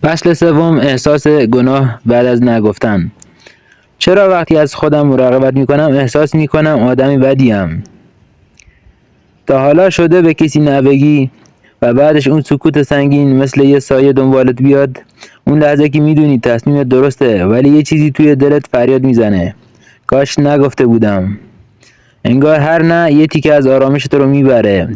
فصل سوم، احساس گناه بعد از نگفتن. چرا وقتی از خودم مراقبت میکنم احساس میکنم آدمی بدیم؟ تا حالا شده به کسی نبگی و بعدش اون سکوت سنگین مثل یه سایه دنبالت بیاد؟ اون لحظه که میدونی تصمیمت درسته ولی یه چیزی توی دلت فریاد میزنه کاش نگفته بودم. انگار هر نه یه تیکه از آرامش تو رو میبره.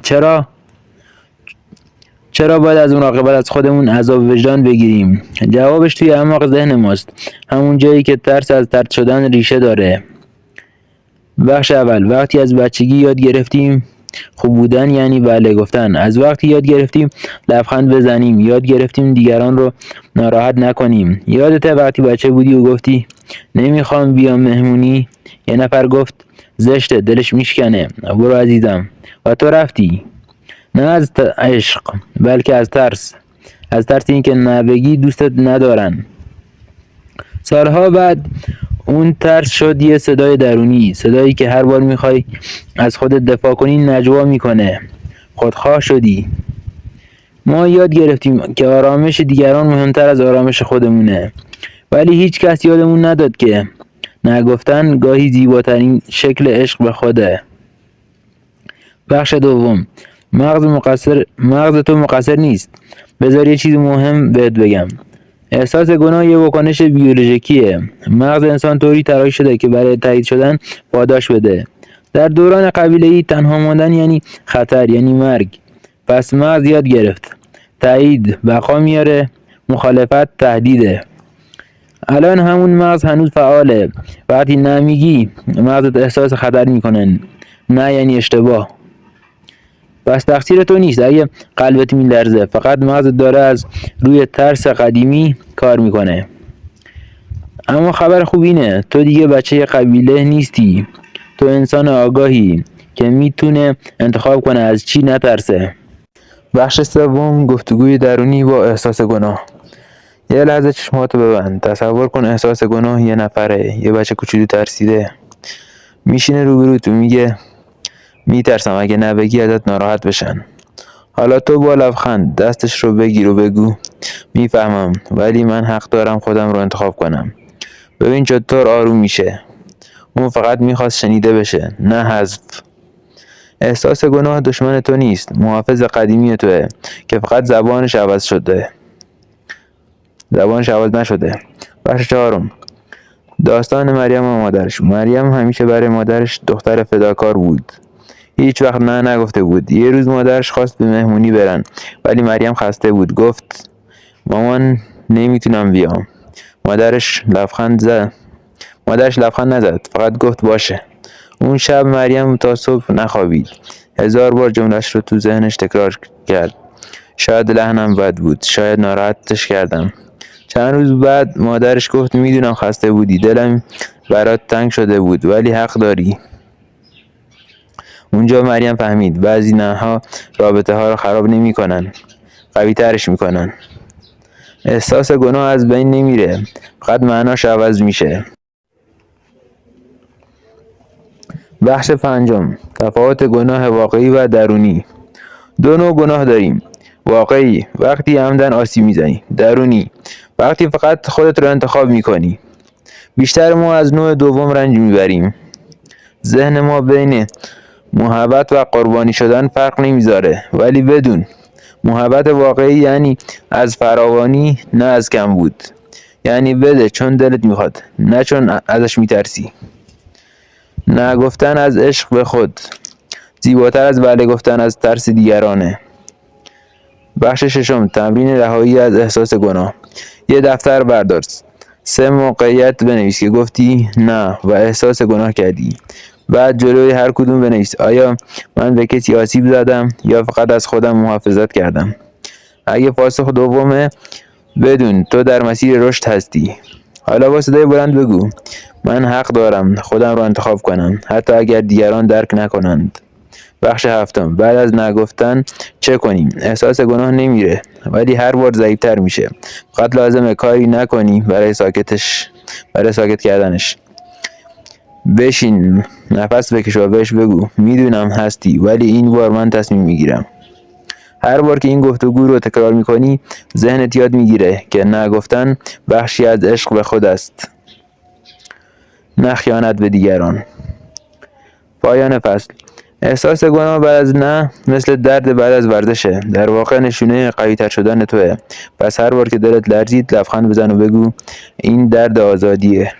چرا باید از مراقبت از خودمون عذاب وجدان بگیریم؟ جوابش توی اعماق ذهن ماست، همون جایی که ترس از طرد شدن ریشه داره. بخش اول، وقتی از بچگی یاد گرفتیم خوب بودن یعنی بله گفتن. از وقتی یاد گرفتیم لبخند بزنیم، یاد گرفتیم دیگران رو ناراحت نکنیم. یادته وقتی بچه بودی و گفتی نمیخوام بیام مهمونی؟ یه نفر گفت زشته، دلش میشکنه، برو عزیزم، و تو رفتی. نه از عشق بلکه از ترس. از ترس اینکه نبگی دوستت ندارن. سالها بعد اون ترس شد یه صدای درونی، صدایی که هر بار میخوای از خودت دفاع کنی نجوا میکنه. خودخواه شدی. ما یاد گرفتیم که آرامش دیگران مهمتر از آرامش خودمونه، ولی هیچ کس یادمون نداد که نگفتن گاهی زیباترین شکل عشق به خوده. بخش دوم، مغز تو مقصر نیست. بذار یه چیز مهم بهت بگم. احساس گناه یه واکنش بیولوژیکیه. مغز انسان طوری طراحی شده که برای تایید شدن پاداش بده. در دوران قبیله‌ای تنها ماندن یعنی خطر، یعنی مرگ. پس مغز یاد گرفت تایید بقا میاره، مخالفت تهدیده. الان همون مغز هنوز فعاله. وقتی نمیگی مغزت احساس خطر میکنه. نه یعنی اشتباه. پس تقصیر تو نیست اگه قلبت میلرزه، فقط مغزت داره از روی ترس قدیمی کار میکنه. اما خبر خوب اینه، تو دیگه بچه قبیله نیستی. تو انسان آگاهی که میتونه انتخاب کنه از چی نترسه. بخش سوم، گفتگوی درونی با احساس گناه. یه لحظه چشماتو ببند. تصور کن احساس گناه یه نفره، یه بچه کوچولو ترسیده میشینه روبرو تو، میگه میترسم اگه نبگی ازت ناراحت بشن. حالا تو با لبخند دستش رو بگیر و بگو میفهمم ولی من حق دارم خودم رو انتخاب کنم. ببین چطور آروم میشه. اون فقط میخواست شنیده بشه، نه حذف. احساس گناه دشمن تو نیست، محافظ قدیمی توه که فقط زبانش عوض نشده. بخش چهارم، داستان مریم و مادرش. مریم همیشه برای مادرش دختر فداکار بود. هیچ وقت نه نگفته بود. یه روز مادرش خواست به مهمونی برن ولی مریم خسته بود. گفت مامان نمیتونم بیام. مادرش لبخند نزد، فقط گفت باشه. اون شب مریم تا صبح نخوابید. 1000 بار جمله‌اش رو تو ذهنش تکرار کرد. شاید لحنم بد بود، شاید ناراحتش کردم. چند روز بعد مادرش گفت میدونم خسته بودی، دلم برات تنگ شده بود، ولی حق داری. اونجا مریم فهمید بعضی نه‌ها رابطه ها رو خراب نمی‌کنن، قوی ترش میکنن. احساس گناه از بین نمیره، فقط معناش عوض میشه. بخش پنجم، تفاوت گناه واقعی و درونی. دو نوع گناه داریم. واقعی، وقتی عمدن آسیب میزنی. درونی، وقتی فقط خودت رو انتخاب میکنی. بیشتر ما از نوع دوم رنج میبریم. ذهن ما بین محبت و قربانی شدن فرق نمیذاره، ولی بدون محبت واقعی یعنی از فراوانی، نه از کم بود. یعنی بده چون دلت میخواد، نه چون ازش میترسی. نه گفتن از عشق به خود زیباتر از بله گفتن از ترس دیگرانه. بخش ششم، تمرین رهایی از احساس گناه. یه دفتر بردار، 3 موقعیت بنویس که گفتی نه و احساس گناه کردی. بعد جلوی هر کدوم بنویس آیا من به کسی آسیب زدم یا فقط از خودم محافظت کردم. اگه پاسخ دومه، بدون تو در مسیر رشد هستی. حالا با صدای بلند بگو من حق دارم خودم رو انتخاب کنم، حتی اگر دیگران درک نکنند. بخش هفتم، بعد از نگفتن چه کنیم؟ احساس گناه نمیره ولی هر بار ضعیف‌تر میشه. فقط لازمه کاری نکنی برای ساکت کردنش. بشین، نفس بکش و بهش بگو میدونم هستی ولی این بار من تصمیم میگیرم. هر بار که این گفتگو رو تکرار میکنی ذهنت یاد میگیره که نه گفتن بخشی از عشق به خود است، نه خیانت به دیگران. پایان فصل. احساس گناه بعد از نه مثل درد بعد از ورزشه، در واقع نشونه قوی‌تر شدن توه. پس هر بار که دلت لرزید لبخند بزن و بگو این درد آزادیه.